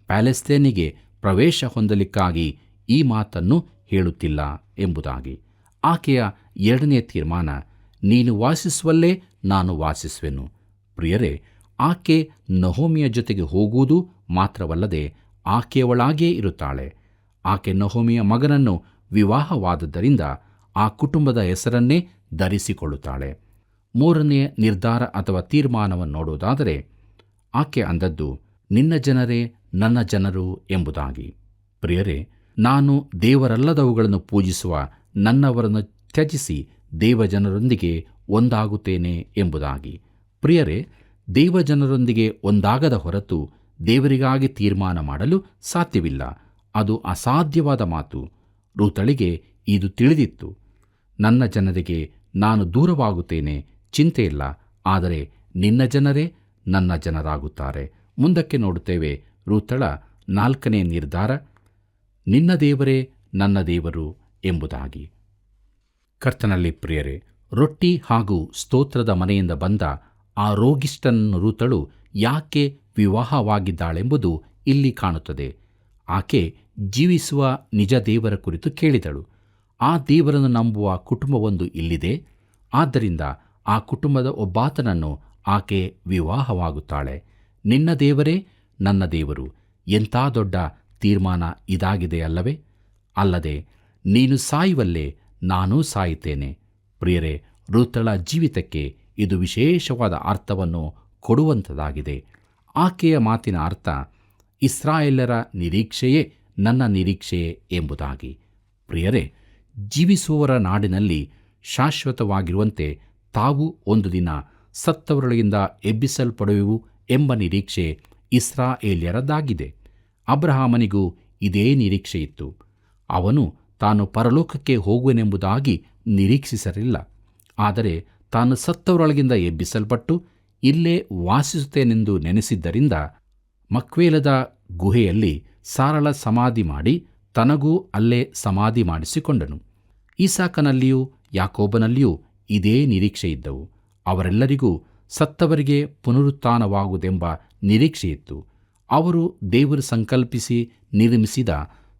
ಪ್ಯಾಲೆಸ್ತೇನಿಗೆ ಪ್ರವೇಶ ಹೊಂದಲಿಕ್ಕಾಗಿ ಈ ಮಾತನ್ನು ಹೇಳುತ್ತಿಲ್ಲ ಎಂಬುದಾಗಿ. ಆಕೆಯ 2ನೇ ತೀರ್ಮಾನ, ನೀನು ವಾಸಿಸುವಲ್ಲೇ ನಾನು ವಾಸಿಸುವೆನು. ಪ್ರಿಯರೇ, ಆಕೆ ನಹೋಮಿಯ ಜೊತೆಗೆ ಹೋಗುವುದು ಮಾತ್ರವಲ್ಲದೆ ಆಕೆಯವಳಾಗೇ ಇರುತ್ತಾಳೆ. ಆಕೆ ನಹೋಮಿಯ ಮಗನನ್ನು ವಿವಾಹವಾದದ್ದರಿಂದ ಆ ಕುಟುಂಬದ ಹೆಸರನ್ನೇ ಧರಿಸಿಕೊಳ್ಳುತ್ತಾಳೆ. 3ನೇ ನಿರ್ಧಾರ ಅಥವಾ ತೀರ್ಮಾನವನ್ನು ನೋಡುವುದಾದರೆ, ಆಕೆ ಅಂದದ್ದು, ನಿನ್ನ ಜನರೇ ನನ್ನ ಜನರು ಎಂಬುದಾಗಿ. ಪ್ರಿಯರೇ, ನಾನು ದೇವರಲ್ಲದವುಗಳನ್ನು ಪೂಜಿಸುವ ನನ್ನವರನ್ನು ತ್ಯಜಿಸಿ ದೇವಜನರೊಂದಿಗೆ ಒಂದಾಗುತ್ತೇನೆ ಎಂಬುದಾಗಿ. ಪ್ರಿಯರೇ, ದೇವಜನರೊಂದಿಗೆ ಒಂದಾಗದ ಹೊರತು ದೇವರಿಗಾಗಿ ತೀರ್ಮಾನ ಮಾಡಲು ಸಾಧ್ಯವಿಲ್ಲ. ಅದು ಅಸಾಧ್ಯವಾದ ಮಾತು. ರೂತಳಿಗೆ ಇದು ತಿಳಿದಿತ್ತು. ನನ್ನ ಜನರಿಗೆ ನಾನು ದೂರವಾಗುತ್ತೇನೆ, ಚಿಂತೆಯಿಲ್ಲ, ಆದರೆ ನಿನ್ನ ಜನರೇ ನನ್ನ ಜನರಾಗುತ್ತಾರೆ. ಮುಂದಕ್ಕೆ ನೋಡುತ್ತೇವೆ. ರೂತಳ 4ನೇ ನಿರ್ಧಾರ, ನಿನ್ನ ದೇವರೇ ನನ್ನ ದೇವರು ಎಂಬುದಾಗಿ. ಕರ್ತನಲ್ಲಿ ಪ್ರಿಯರೇ, ರೊಟ್ಟಿ ಹಾಗೂ ಸ್ತೋತ್ರದ ಮನೆಯಿಂದ ಬಂದ ಆ ರೋಗಿಷ್ಠನನ್ನು ರೂತಳು ಯಾಕೆ ವಿವಾಹವಾಗಿದ್ದಾಳೆಂಬುದು ಇಲ್ಲಿ ಕಾಣುತ್ತದೆ. ಆಕೆ ಜೀವಿಸುವ ನಿಜ ದೇವರ ಕುರಿತು ಕೇಳಿದಳು. ಆ ದೇವರನ್ನು ನಂಬುವ ಕುಟುಂಬವೊಂದು ಇಲ್ಲಿದೆ. ಆದ್ದರಿಂದ ಆ ಕುಟುಂಬದ ಒಬ್ಬಾತನನ್ನು ಆಕೆ ವಿವಾಹವಾಗುತ್ತಾಳೆ. ನಿನ್ನ ದೇವರೇ ನನ್ನ ದೇವರು. ಎಂಥ ದೊಡ್ಡ ತೀರ್ಮಾನ ಇದಾಗಿದೆ ಅಲ್ಲವೇ? ಅಲ್ಲದೆ ನೀನು ಸಾಯುವಲ್ಲೇ ನಾನೂ ಸಾಯುತ್ತೇನೆ. ಪ್ರಿಯರೇ, ರೂತಳ ಜೀವಿತಕ್ಕೆ ಇದು ವಿಶೇಷವಾದ ಅರ್ಥವನ್ನು ಕೊಡುವಂಥದ್ದಾಗಿದೆ. ಆಕೆಯ ಮಾತಿನ ಅರ್ಥ ಇಸ್ರಾಯೇಲರ ನಿರೀಕ್ಷೆಯೇ ನನ್ನ ನಿರೀಕ್ಷೆಯೇ ಎಂಬುದಾಗಿ. ಪ್ರಿಯರೇ, ಜೀವಿಸುವವರ ನಾಡಿನಲ್ಲಿ ಶಾಶ್ವತವಾಗಿರುವಂತೆ ತಾವು ಒಂದು ದಿನ ಸತ್ತವರೊಳಗಿಂದ ಎಬ್ಬಿಸಲ್ಪಡುವೆವು ಎಂಬ ನಿರೀಕ್ಷೆ ಇಸ್ರಾಯೇಲ್ಯರದ್ದಾಗಿದೆ. ಅಬ್ರಹಾಮನಿಗೂ ಇದೇ ನಿರೀಕ್ಷೆಯಿತ್ತು. ಅವನು ತಾನು ಪರಲೋಕಕ್ಕೆ ಹೋಗುವೆನೆಂಬುದಾಗಿ ನಿರೀಕ್ಷಿಸಲಿಲ್ಲ. ಆದರೆ ತಾನು ಸತ್ತವರೊಳಗಿಂದ ಎಬ್ಬಿಸಲ್ಪಟ್ಟು ಇಲ್ಲೇ ವಾಸಿಸುತ್ತೇನೆಂದು ನೆನೆಸಿದ್ದರಿಂದ ಮಕ್ವೇಲದ ಗುಹೆಯಲ್ಲಿ ಸಾರಳ ಸಮಾಧಿ ಮಾಡಿ ತನಗೂ ಅಲ್ಲೇ ಸಮಾಧಿ ಮಾಡಿಸಿಕೊಂಡನು. ಈಸಾಕನಲ್ಲಿಯೂ ಯಾಕೋಬನಲ್ಲಿಯೂ ಇದೇ ನಿರೀಕ್ಷೆಯಿದ್ದವು. ಅವರೆಲ್ಲರಿಗೂ ಸತ್ತವರಿಗೆ ಪುನರುತ್ಥಾನವಾಗುವುದೆಂಬ ನಿರೀಕ್ಷೆಯಿತ್ತು. ಅವರು ದೇವರು ಸಂಕಲ್ಪಿಸಿ ನಿರ್ಮಿಸಿದ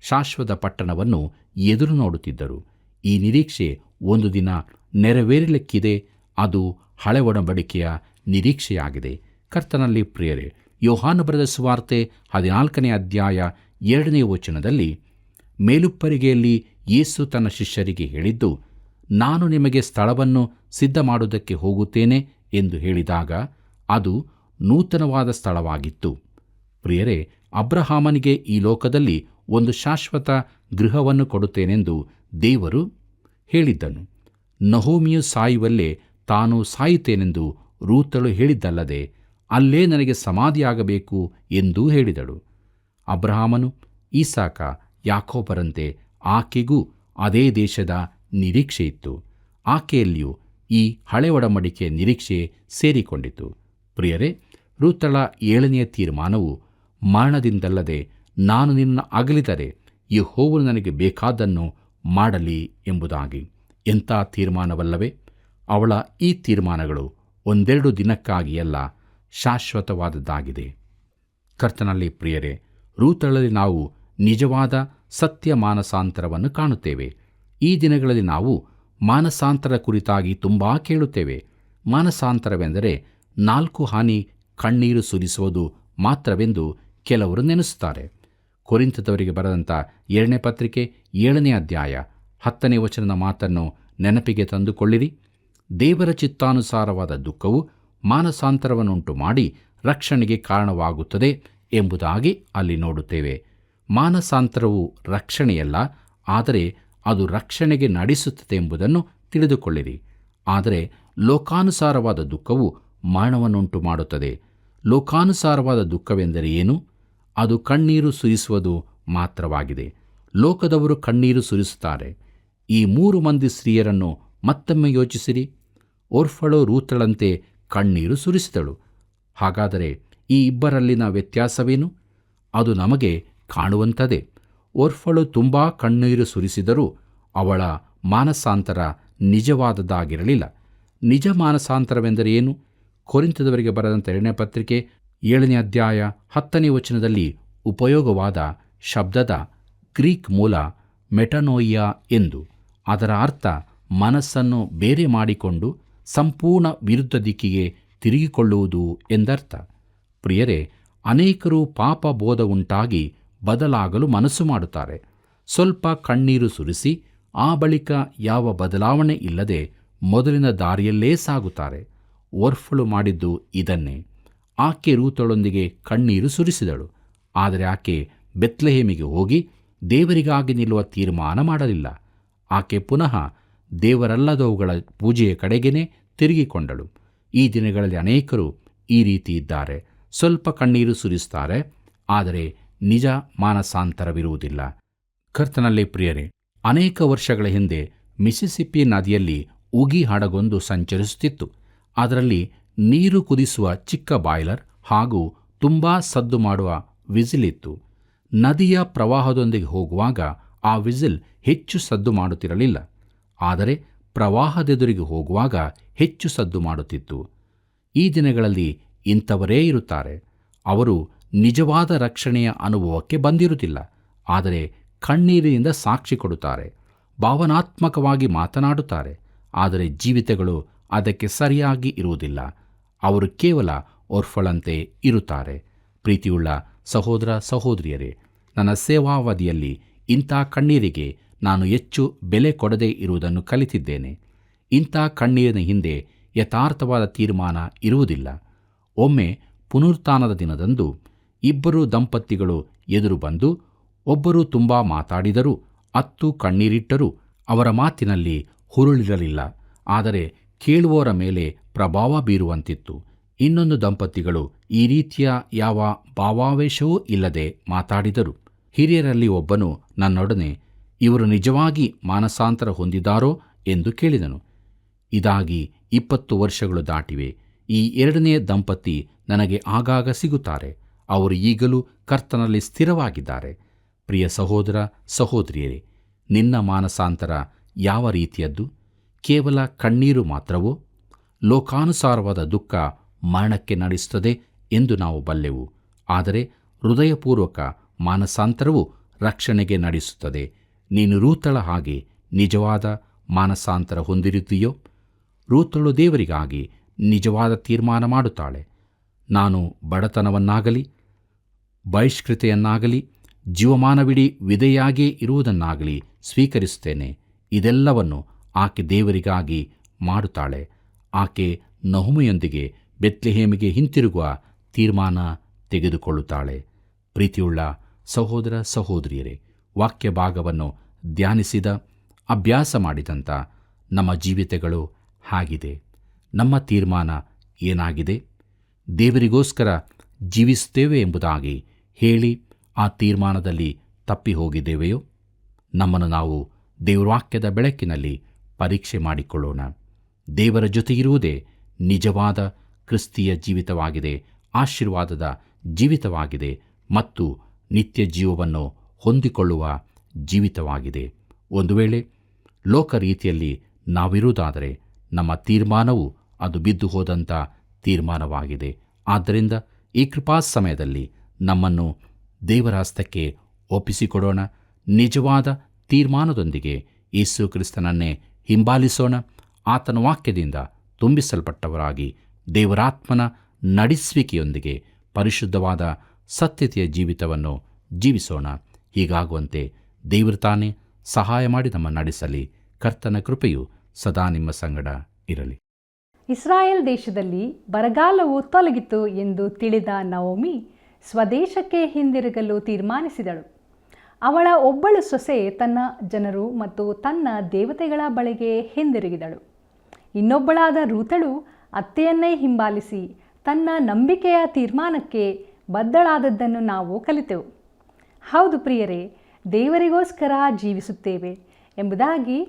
ಶಾಶ್ವತ ಪಟ್ಟಣವನ್ನು ಎದುರು ನೋಡುತ್ತಿದ್ದರು. ಈ ನಿರೀಕ್ಷೆ ಒಂದು ದಿನ ನೆರವೇರಲಿಕ್ಕಿದೆ. ಅದು ಹಳೆ ಒಡಂಬಡಿಕೆಯ ನಿರೀಕ್ಷೆಯಾಗಿದೆ. ಕರ್ತನಲ್ಲಿ ಪ್ರಿಯರೇ, ಯೋಹಾನ ಬರೆದ ಸುವಾರ್ತೆ 14ನೇ ಅಧ್ಯಾಯ 2ನೇ ವಚನದಲ್ಲಿ ಮೇಲುಪ್ಪರಿಗೆಯಲ್ಲಿ ಯೇಸು ತನ್ನ ಶಿಷ್ಯರಿಗೆ ಹೇಳಿದ್ದು, ನಾನು ನಿಮಗೆ ಸ್ಥಳವನ್ನು ಸಿದ್ಧ ಮಾಡುವುದಕ್ಕೆ ಹೋಗುತ್ತೇನೆ ಎಂದು ಹೇಳಿದಾಗ ಅದು ನೂತನವಾದ ಸ್ಥಳವಾಗಿತ್ತು. ಪ್ರಿಯರೇ, ಅಬ್ರಹಾಮನಿಗೆ ಈ ಲೋಕದಲ್ಲಿ ಒಂದು ಶಾಶ್ವತ ಗೃಹವನ್ನು ಕೊಡುತ್ತೇನೆಂದು ದೇವರು ಹೇಳಿದ್ದನು. ನಹೋಮಿಯು ಸಾಯುವಲ್ಲೇ ತಾನು ಸಾಯುತ್ತೇನೆಂದು ರೂತಳು ಹೇಳಿದ್ದಲ್ಲದೆ ಅಲ್ಲೇ ನನಗೆ ಸಮಾಧಿಯಾಗಬೇಕು ಎಂದೂ ಹೇಳಿದಳು. ಅಬ್ರಹಾಮನು, ಈಸಾಕ, ಯಾಕೋಬರಂತೆ ಆಕೆಗೂ ಅದೇ ದೇಶದ ನಿರೀಕ್ಷೆಯಿತ್ತು. ಆಕೆಯಲ್ಲಿಯೂ ಈ ಹಳೆ ಒಡಂಬಡಿಕೆಯ ನಿರೀಕ್ಷೆ ಸೇರಿಕೊಂಡಿತು. ಪ್ರಿಯರೇ, ರೂತಳ 7ನೆಯ ತೀರ್ಮಾನವು ಮರಣದಿಂದಲ್ಲದೆ ನಾನು ನಿನ್ನ ಅಗಲಿದರೆ ಯೆಹೋವನು ನನಗೆ ಬೇಕಾದ್ದನ್ನು ಮಾಡಲಿ ಎಂಬುದಾಗಿ. ಎಂಥ ತೀರ್ಮಾನವಲ್ಲವೇ? ಅವಳ ಈ ತೀರ್ಮಾನಗಳು ಒಂದೆರಡು ದಿನಕ್ಕಾಗಿಯಲ್ಲ, ಶಾಶ್ವತವಾದದ್ದಾಗಿದೆ. ಕರ್ತನಲ್ಲಿ ಪ್ರಿಯರೇ, ರೂತಳಲ್ಲಿ ನಾವು ನಿಜವಾದ ಸತ್ಯ ಮಾನಸಾಂತರವನ್ನು ಕಾಣುತ್ತೇವೆ. ಈ ದಿನಗಳಲ್ಲಿ ನಾವು ಮಾನಸಾಂತರ ಕುರಿತಾಗಿ ತುಂಬ ಕೇಳುತ್ತೇವೆ. ಮಾನಸಾಂತರವೆಂದರೆ 4 ಹಾನಿ ಕಣ್ಣೀರು ಸುರಿಸುವುದು ಮಾತ್ರವೆಂದು ಕೆಲವರು ನೆನೆಸುತ್ತಾರೆ. ಕೊರಿಂಥದವರಿಗೆ ಬರೆದಂಥ 2ನೇ ಪತ್ರಿಕೆ 7ನೇ ಅಧ್ಯಾಯ 10ನೇ ವಚನದ ಮಾತನ್ನು ನೆನಪಿಗೆ ತಂದುಕೊಳ್ಳಿರಿ. ದೇವರ ಚಿತ್ತಾನುಸಾರವಾದ ದುಃಖವು ಮಾನಸಾಂತರವನ್ನುಂಟು ಮಾಡಿ ರಕ್ಷಣೆಗೆ ಕಾರಣವಾಗುತ್ತದೆ ಎಂಬುದಾಗಿ ಅಲ್ಲಿ ನೋಡುತ್ತೇವೆ. ಮಾನಸಾಂತರವು ರಕ್ಷಣೆಯಲ್ಲ, ಆದರೆ ಅದು ರಕ್ಷಣೆಗೆ ನಡೆಸುತ್ತದೆ ಎಂಬುದನ್ನು ತಿಳಿದುಕೊಳ್ಳಿರಿ. ಆದರೆ ಲೋಕಾನುಸಾರವಾದ ದುಃಖವು ಮರಣವನ್ನುಂಟು ಮಾಡುತ್ತದೆ. ಲೋಕಾನುಸಾರವಾದ ದುಃಖವೆಂದರೆ ಏನು? ಅದು ಕಣ್ಣೀರು ಸುರಿಸುವುದು ಮಾತ್ರವಾಗಿದೆ. ಲೋಕದವರು ಕಣ್ಣೀರು ಸುರಿಸುತ್ತಾರೆ. ಈ 3 ಮಂದಿ ಸ್ತ್ರೀಯರನ್ನು ಮತ್ತೊಮ್ಮೆ ಯೋಚಿಸಿರಿ. ಓರ್ಫಳು ರೂತಳಂತೆ ಕಣ್ಣೀರು ಸುರಿಸಿದಳು. ಹಾಗಾದರೆ ಈ ಇಬ್ಬರಲ್ಲಿನ ವ್ಯತ್ಯಾಸವೇನು? ಅದು ನಮಗೆ ಕಾಣುವಂಥದ್ದೇ. ಓರ್ಫಳು ತುಂಬ ಕಣ್ಣೀರು ಸುರಿಸಿದರೂ ಅವಳ ಮಾನಸಾಂತರ ನಿಜವಾದದ್ದಾಗಿರಲಿಲ್ಲ. ನಿಜ ಮಾನಸಾಂತರವೆಂದರೆ ಏನು? ಕೊರಿಂಥದವರಿಗೆ ಬರೆದಂಥ 2ನೇ ಪತ್ರಿಕೆ 7ನೇ ಅಧ್ಯಾಯ 10ನೇ ವಚನದಲ್ಲಿ ಉಪಯೋಗವಾದ ಶಬ್ದದ ಗ್ರೀಕ್ ಮೂಲ ಮೆಟನೋಯಿಯಾ ಎಂದು. ಅದರ ಅರ್ಥ ಮನಸ್ಸನ್ನು ಬೇರೆ ಮಾಡಿಕೊಂಡು ಸಂಪೂರ್ಣ ವಿರುದ್ಧ ದಿಕ್ಕಿಗೆ ತಿರುಗಿಕೊಳ್ಳುವುದು ಎಂದರ್ಥ. ಪ್ರಿಯರೇ, ಅನೇಕರು ಪಾಪ ಬೋಧ ಉಂಟಾಗಿ ಬದಲಾಗಲು ಮನಸ್ಸು ಮಾಡುತ್ತಾರೆ. ಸ್ವಲ್ಪ ಕಣ್ಣೀರು ಸುರಿಸಿ ಆ ಬಳಿಕ ಯಾವ ಬದಲಾವಣೆ ಇಲ್ಲದೆ ಮೊದಲಿನ ದಾರಿಯಲ್ಲೇ ಸಾಗುತ್ತಾರೆ. ಓರ್ಫಳು ಮಾಡಿದ್ದು ಇದನ್ನೇ. ಆಕೆ ರೂತಳೊಂದಿಗೆ ಕಣ್ಣೀರು ಸುರಿಸಿದಳು. ಆದರೆ ಆಕೆ ಬೆತ್ಲೆಹೇಮಿಗೆ ಹೋಗಿ ದೇವರಿಗಾಗಿ ನಿಲ್ಲುವ ತೀರ್ಮಾನ ಮಾಡಲಿಲ್ಲ. ಆಕೆ ಪುನಃ ದೇವರಲ್ಲದವುಗಳ ಪೂಜೆಯ ಕಡೆಗೇನೆ ತಿರುಗಿಕೊಂಡಳು. ಈ ದಿನಗಳಲ್ಲಿ ಅನೇಕರು ಈ ರೀತಿ ಇದ್ದಾರೆ. ಸ್ವಲ್ಪ ಕಣ್ಣೀರು ಸುರಿಸುತ್ತಾರೆ, ಆದರೆ ನಿಜ ಮಾನಸಾಂತರವಿರುವುದಿಲ್ಲ. ಕರ್ತನಲ್ಲಿ ಪ್ರಿಯರೇ, ಅನೇಕ ವರ್ಷಗಳ ಹಿಂದೆ ಮಿಸಿಸಿಪ್ಪಿ ನದಿಯಲ್ಲಿ ಉಗಿ ಹಡಗೊಂದು ಸಂಚರಿಸುತ್ತಿತ್ತು. ಅದರಲ್ಲಿ ನೀರು ಕುದಿಸುವ ಚಿಕ್ಕ ಬಾಯ್ಲರ್ ಹಾಗೂ ತುಂಬ ಸದ್ದು ಮಾಡುವ ವಿಸಿಲ್ ಇತ್ತು. ನದಿಯ ಪ್ರವಾಹದೊಂದಿಗೆ ಹೋಗುವಾಗ ಆ ವಿಸಿಲ್ ಹೆಚ್ಚು ಸದ್ದು ಮಾಡುತ್ತಿರಲಿಲ್ಲ, ಆದರೆ ಪ್ರವಾಹದೆದುರಿಗೆ ಹೋಗುವಾಗ ಹೆಚ್ಚು ಸದ್ದು ಮಾಡುತ್ತಿತ್ತು. ಈ ದಿನಗಳಲ್ಲಿ ಇಂಥವರೇ ಇರುತ್ತಾರೆ. ಅವರು ನಿಜವಾದ ರಕ್ಷಣೆಯ ಅನುಭವಕ್ಕೆ ಬಂದಿರುತ್ತಿಲ್ಲ, ಆದರೆ ಕಣ್ಣೀರಿನಿಂದ ಸಾಕ್ಷಿ ಕೊಡುತ್ತಾರೆ, ಭಾವನಾತ್ಮಕವಾಗಿ ಮಾತನಾಡುತ್ತಾರೆ, ಆದರೆ ಜೀವಿತಗಳು ಅದಕ್ಕೆ ಸರಿಯಾಗಿ ಇರುವುದಿಲ್ಲ. ಅವರು ಕೇವಲ ಒರ್ಫಳಂತೆ ಇರುತ್ತಾರೆ. ಪ್ರೀತಿಯುಳ್ಳ ಸಹೋದರ ಸಹೋದರಿಯರೇ, ನನ್ನ ಸೇವಾವಧಿಯಲ್ಲಿ ಇಂಥ ಕಣ್ಣೀರಿಗೆ ನಾನು ಹೆಚ್ಚು ಬೆಲೆ ಕೊಡದೇ ಇರುವುದನ್ನು ಕಲಿತಿದ್ದೇನೆ. ಇಂಥ ಕಣ್ಣೀರಿನ ಹಿಂದೆ ಯಥಾರ್ಥವಾದ ತೀರ್ಮಾನ ಇರುವುದಿಲ್ಲ. ಒಮ್ಮೆ ಪುನರುತ್ಥಾನದ ದಿನದಂದು ಇಬ್ಬರು ದಂಪತಿಗಳು ಎದುರು ಬಂದು, ಒಬ್ಬರು ತುಂಬ ಮಾತಾಡಿದರೂ, ಅತ್ತು ಕಣ್ಣೀರಿಟ್ಟರೂ ಅವರ ಮಾತಿನಲ್ಲಿ ಹುರುಳಿರಲಿಲ್ಲ, ಆದರೆ ಕೇಳುವವರ ಮೇಲೆ ಪ್ರಭಾವ ಬೀರುವಂತಿತ್ತು. ಇನ್ನೊಂದು ದಂಪತಿಗಳು ಈ ರೀತಿಯ ಯಾವ ಭಾವಾವೇಶವೂ ಇಲ್ಲದೆ ಮಾತಾಡಿದರು. ಹಿರಿಯರಲ್ಲಿ ಒಬ್ಬನು ನನ್ನೊಡನೆ, ಇವರು ನಿಜವಾಗಿ ಮಾನಸಾಂತರ ಹೊಂದಿದ್ದಾರೋ ಎಂದು ಕೇಳಿದನು. ಇದಾಗಿ 20 ವರ್ಷಗಳು ದಾಟಿವೆ. ಈ ಎರಡನೇ ದಂಪತಿ ನನಗೆ ಆಗಾಗ ಸಿಗುತ್ತಾರೆ. ಅವರು ಈಗಲೂ ಕರ್ತನಲ್ಲಿ ಸ್ಥಿರವಾಗಿದ್ದಾರೆ. ಪ್ರಿಯ ಸಹೋದರ ಸಹೋದರಿಯರೇ, ನಿನ್ನ ಮಾನಸಾಂತರ ಯಾವ ರೀತಿಯದ್ದು? ಕೇವಲ ಕಣ್ಣೀರು ಮಾತ್ರವೋ? ಲೋಕಾನುಸಾರವಾದ ದುಃಖ ಮರಣಕ್ಕೆ ನಡೆಸುತ್ತದೆ ಎಂದು ನಾವು ಬಲ್ಲೆವು, ಆದರೆ ಹೃದಯಪೂರ್ವಕ ಮಾನಸಾಂತರವು ರಕ್ಷಣೆಗೆ ನಡೆಸುತ್ತದೆ. ನೀನು ರೂತಳ ಹಾಗೆ ನಿಜವಾದ ಮಾನಸಾಂತರ ಹೊಂದಿರುತ್ತೀಯೋ? ರೂತಳು ದೇವರಿಗಾಗಿ ನಿಜವಾದ ತೀರ್ಮಾನ ಮಾಡುತ್ತಾಳೆ. ನಾನು ಬಡತನವನ್ನಾಗಲಿ ಬಹಿಷ್ಕೃತೆಯನ್ನಾಗಲಿ ಜೀವಮಾನವಿಡೀ ವಿಧೇಯಾಗೇ ಇರುವುದನ್ನಾಗಲಿ ಸ್ವೀಕರಿಸುತ್ತೇನೆ. ಇದೆಲ್ಲವನ್ನು ಆಕೆ ದೇವರಿಗಾಗಿ ಮಾಡುತ್ತಾಳೆ. ಆಕೆ ನಹುಮೆಯೊಂದಿಗೆ ಬೆತ್ಲೆಹೇಮಿಗೆ ಹಿಂತಿರುಗುವ ತೀರ್ಮಾನ ತೆಗೆದುಕೊಳ್ಳುತ್ತಾಳೆ. ಪ್ರೀತಿಯುಳ್ಳ ಸಹೋದರ ಸಹೋದರಿಯರೇ, ವಾಕ್ಯ ಭಾಗವನ್ನು ಧ್ಯಾನಿಸಿದ ಅಭ್ಯಾಸ ಮಾಡಿದಂಥ ನಮ್ಮ ಜೀವಿತಗಳು ಹಾಗಿದೆ. ನಮ್ಮ ತೀರ್ಮಾನ ಏನಾಗಿದೆ? ದೇವರಿಗೋಸ್ಕರ ಜೀವಿಸುತ್ತೇವೆ ಎಂಬುದಾಗಿ ಹೇಳಿ ಆ ತೀರ್ಮಾನದಲ್ಲಿ ತಪ್ಪಿ ಹೋಗಿದ್ದೇವೆಯೋ? ನಮ್ಮನ್ನು ನಾವು ದೇವವಾಕ್ಯದ ಬೆಳಕಿನಲ್ಲಿ ಪರೀಕ್ಷೆ ಮಾಡಿಕೊಳ್ಳೋಣ. ದೇವರ ಜೊತೆಗಿರುವುದೇ ನಿಜವಾದ ಕ್ರಿಸ್ತಿಯ ಜೀವಿತವಾಗಿದೆ, ಆಶೀರ್ವಾದದ ಜೀವಿತವಾಗಿದೆ ಮತ್ತು ನಿತ್ಯ ಜೀವವನ್ನು ಹೊಂದಿಕೊಳ್ಳುವ ಜೀವಿತವಾಗಿದೆ. ಒಂದು ವೇಳೆ ಲೋಕ ರೀತಿಯಲ್ಲಿ ನಾವಿರುವುದಾದರೆ ನಮ್ಮ ತೀರ್ಮಾನವು ಅದು ಬಿದ್ದು ಹೋದಂಥ ತೀರ್ಮಾನವಾಗಿದೆ. ಆದ್ದರಿಂದ ಈ ಕೃಪಾ ಸಮಯದಲ್ಲಿ ನಮ್ಮನ್ನು ದೇವರ ಹಸ್ತಕ್ಕೆ ಒಪ್ಪಿಸಿಕೊಡೋಣ. ನಿಜವಾದ ತೀರ್ಮಾನದೊಂದಿಗೆ ಯೇಸು ಕ್ರಿಸ್ತನನ್ನೇ ಹಿಂಬಾಲಿಸೋಣ. ಆತನ ವಾಕ್ಯದಿಂದ ತುಂಬಿಸಲ್ಪಟ್ಟವರಾಗಿ ದೇವರಾತ್ಮನ ನಡೆಸುವಿಕೆಯೊಂದಿಗೆ ಪರಿಶುದ್ಧವಾದ ಸತ್ಯತೆಯ ಜೀವಿತವನ್ನು ಜೀವಿಸೋಣ. ಹೀಗಾಗುವಂತೆ ದೇವರು ತಾನೇ ಸಹಾಯ ಮಾಡಿ ನಮ್ಮ ನಡೆಸಲಿ. ಕರ್ತನ ಕೃಪೆಯು ಸದಾ ನಿಮ್ಮ ಸಂಗಡ ಇರಲಿ. ಇಸ್ರಾಯೇಲ್ ದೇಶದಲ್ಲಿ ಬರಗಾಲವು ತೊಲಗಿತು ಎಂದು ತಿಳಿದ ನವೋಮಿ ಸ್ವದೇಶಕ್ಕೆ ಹಿಂದಿರುಗಲು ತೀರ್ಮಾನಿಸಿದಳು. ಅವಳ ಒಬ್ಬಳು ಸೊಸೆ ತನ್ನ ಜನರು ಮತ್ತು ತನ್ನ ದೇವತೆಗಳ ಬಳಿಗೆ ಹಿಂದಿರುಗಿದಳು. ಇನ್ನೊಬ್ಬಳಾದ ರೂತಳು ಅತ್ತೆಯನ್ನೇ ಹಿಂಬಾಲಿಸಿ ತನ್ನ ನಂಬಿಕೆಯ ತೀರ್ಮಾನಕ್ಕೆ ಬದ್ಧಳಾದದ್ದನ್ನು ನಾವು ಕಲಿತೆವು. ಹೌದು ಪ್ರಿಯರೇ, ದೇವರಿಗೋಸ್ಕರ ಜೀವಿಸುತ್ತೇವೆ ಎಂಬುದಾಗಿ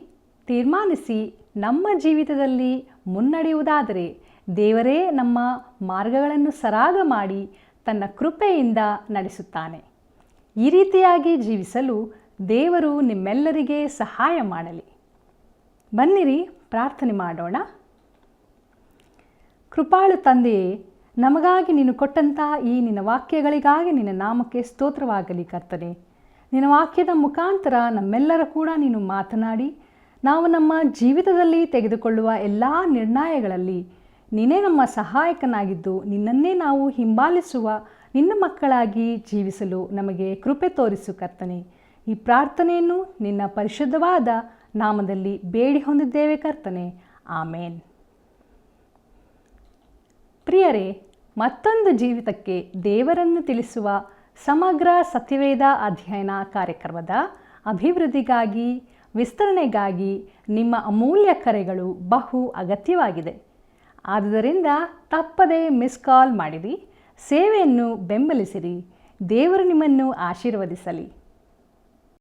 ತೀರ್ಮಾನಿಸಿ ನಮ್ಮ ಜೀವಿತದಲ್ಲಿ ಮುನ್ನಡೆಯುವುದಾದರೆ ದೇವರೇ ನಮ್ಮ ಮಾರ್ಗಗಳನ್ನು ಸರಾಗ ಮಾಡಿ ತನ್ನ ಕೃಪೆಯಿಂದ ನಡೆಸುತ್ತಾನೆ. ಈ ರೀತಿಯಾಗಿ ಜೀವಿಸಲು ದೇವರು ನಿಮ್ಮೆಲ್ಲರಿಗೆ ಸಹಾಯ ಮಾಡಲಿ. ಬನ್ನಿರಿ ಪ್ರಾರ್ಥನೆ ಮಾಡೋಣ. ಕೃಪಾಳು ತಂದೆಯೇ, ನಮಗಾಗಿ ನೀನು ಕೊಟ್ಟಂಥ ಈ ನಿನ್ನ ವಾಕ್ಯಗಳಿಗಾಗಿ ನಿನ್ನ ನಾಮಕ್ಕೆ ಸ್ತೋತ್ರವಾಗಲಿ ಕರ್ತನೆ. ನಿನ್ನ ವಾಕ್ಯದ ಮುಖಾಂತರ ನಮ್ಮೆಲ್ಲರ ಕೂಡ ನೀನು ಮಾತನಾಡಿ ನಾವು ನಮ್ಮ ಜೀವಿತದಲ್ಲಿ ತೆಗೆದುಕೊಳ್ಳುವ ಎಲ್ಲ ನಿರ್ಣಯಗಳಲ್ಲಿ ನೀನೇ ನಮ್ಮ ಸಹಾಯಕನಾಗಿದ್ದು ನಿನ್ನನ್ನೇ ನಾವು ಹಿಂಬಾಲಿಸುವ ನಿನ್ನ ಮಕ್ಕಳಾಗಿ ಜೀವಿಸಲು ನಮಗೆ ಕೃಪೆ ತೋರಿಸು ಕರ್ತನೆ. ಈ ಪ್ರಾರ್ಥನೆಯನ್ನು ನಿನ್ನ ಪರಿಶುದ್ಧವಾದ ನಾಮದಲ್ಲಿ ಬೇಡಿ ಹೊಂದಿದ್ದೇವೆ ಕರ್ತನೆ. ಆಮೇನ್. ಪ್ರಿಯರೇ, ಮತ್ತೊಂದು ಜೀವಿತಕ್ಕೆ ದೇವರನ್ನು ತಿಳಿಸುವ ಸಮಗ್ರ ಸತ್ಯವೇದ ಅಧ್ಯಯನ ಕಾರ್ಯಕ್ರಮದ ಅಭಿವೃದ್ಧಿಗಾಗಿ ವಿಸ್ತರಣೆಗಾಗಿ ನಿಮ್ಮ ಅಮೂಲ್ಯ ಕರೆಗಳು ಬಹು ಅಗತ್ಯವಾಗಿದೆ. ಆದುದರಿಂದ ತಪ್ಪದೇ ಮಿಸ್ ಕಾಲ್ ಮಾಡಿರಿ, ಸೇವೆಯನ್ನು ಬೆಂಬಲಿಸಿರಿ. ದೇವರು ನಿಮ್ಮನ್ನು ಆಶೀರ್ವದಿಸಲಿ.